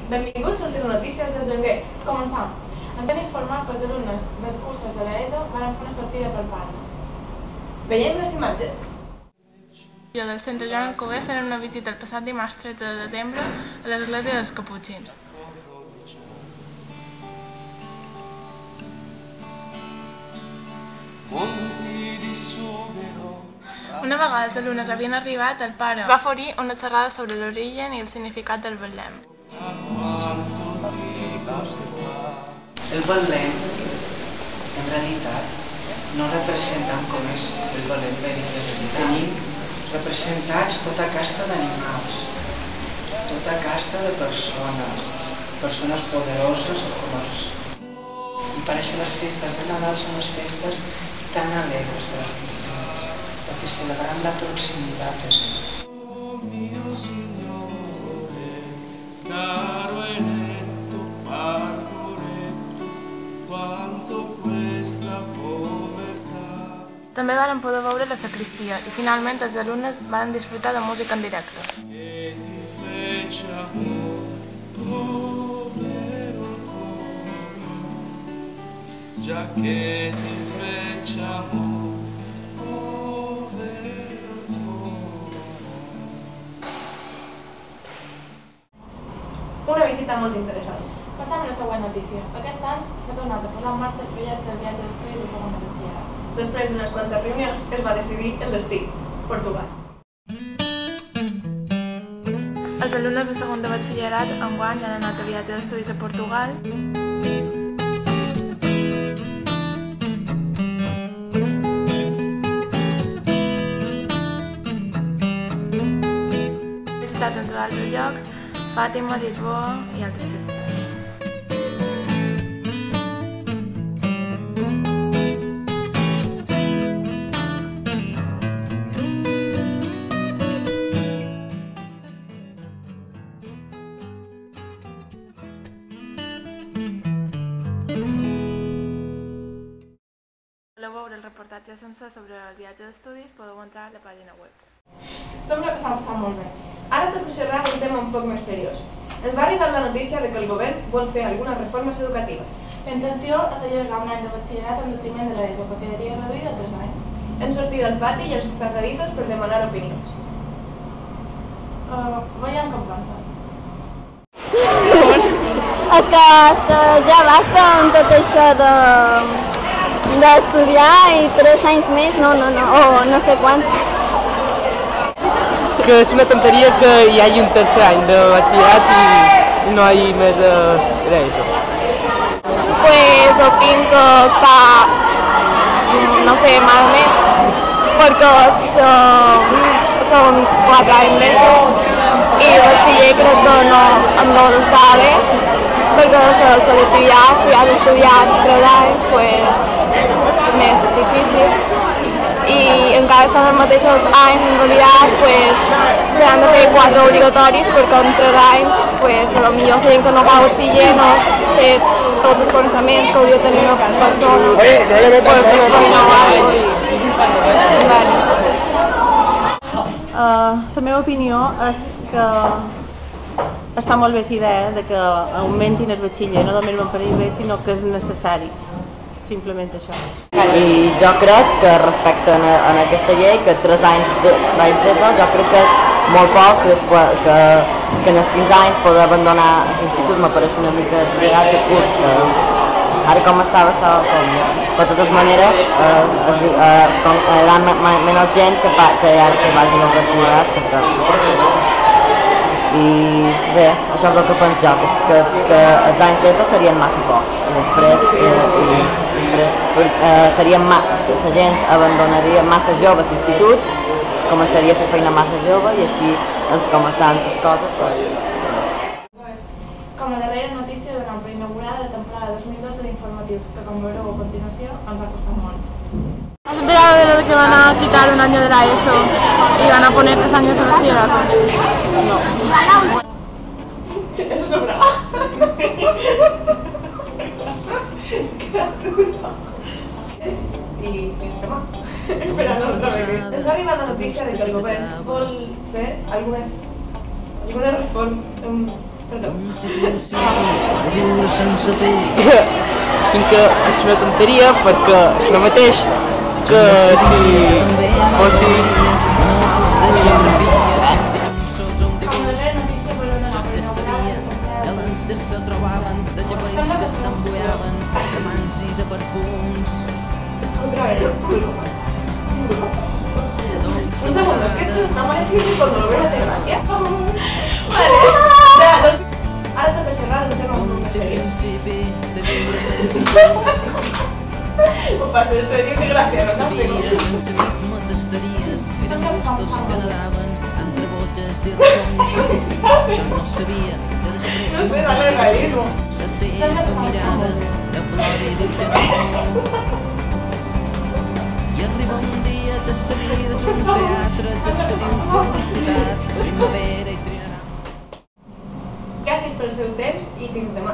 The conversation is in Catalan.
Benvinguts a Telenotícies de Jonguer. Començam. Ens hem informat que els alumnes dels cursos de l'ESO van fer una sortida pel parc. Veiem les imatges. Del centre Joan Alcover feren una visita el passat dimarts 13 de desembre a l'església dels Caputxins. Una vegada els alumnes havien arribat, el pare va oferir una xerrada sobre l'origen i el significat del Betlem. El Betlem, en realitat, no representem com és el Betlem verídic. Tenim representats tota casta d'animals, tota casta de persones poderoses o colors. I per això les festes de Nadal són les festes tan alegres de les cristianes, perquè celebrem la proximitat de Déu. També van poder veure la sacristia i finalment els alumnes van disfrutar de música en directe. Una visita molt interessant. Passam a la següent notícia. Aquest any s'ha tornat a posar en marxa el projecte del viatge d'estudis de segon de batxillerat. Després d'unes quantes reunions es va decidir el destí, Portugal. Els alumnes de segon de batxillerat enguany han anat a viatge d'estudis a Portugal. Han visitat, entre altres llocs, Fàtima, Lisboa i altres ciutats. Si voleu veure el reportatge sencer sobre el viatge d'estudis, podeu entrar a la pàgina web. Sembla que s'ha passat molt bé. Ara toca xerrar d'un tema un poc més seriós. Ens va arribar la notícia de que el govern vol fer algunes reformes educatives. La intenció és allargar un any de batxillerat en detriment de l'ESO, que quedaria reduït a 3 anys. Hem sortit del pati i els passadissos per demanar opinions. Veiem com pensen. És que ja basta amb tot això d'estudiar i 3 anys més, o no sé quants. Que és una tonteria que hi hagi un tercer any de batxillerat i no hi hagi més d'ESO. Pues opino que està, no sé, malament, perquè són 4 anys d'ESO i batxiller crec que no està bé, perquè la selectivitat, si has estudiat 3 anys, pues més difícil. I encara són els mateixos anys, en realitat, pues, s'han de fer 4 obligatoris perquè en 3 anys, pues, potser la gent que no fa batxiller no té tots els coneixements que hauria de tenir una persona per feina o alguna cosa. La meva opinió és que està molt bé la idea de que augmentin el batxiller, no només per bé, sinó que és necessari. Simplement això. I jo crec que respecte a aquesta llei, que 3 anys d'ESO, jo crec que és molt poc, que en els 15 anys poder abandonar l'institut me pareix una mica exagerat de curt. Ara com estava com... De totes maneres, hi haurà menys gent que vagin al batxillerat. I bé, això és el que penso jo, que els anys d'ESO serien massa pocs. I després la gent abandonaria massa jove l'institut, començaria a fer feina massa jove i així ens començaran les coses. Com a darrera notícia, durant per inaugurar la temporada 2012 d'informatius, que com veureu a continuació ens ha costat molt. ¿Has enterado de lo de que van a quitar un año de la ESO y van a poner 3 años de bachillerato? No. Eso sobraba. I esperant otra vez. Ens ha arribat la notícia de que el govern vol fer algunes reformes, Perdó. Tinc que és una tonteria perquè és el mateix que si fossi... Un segundo, es que esto está mal escrito y cuando lo veo me hace gracia. Vale. Ya, no sé. Ahora toca cerrar un tema un poco serio. Pues para ser serio, qué gracia, ¿no? No sé, dale realismo. I arriba un dia de seguides un teatre, de seguir felicitat, primavera i trinarà. Gràcies pel seu temps i fins demà.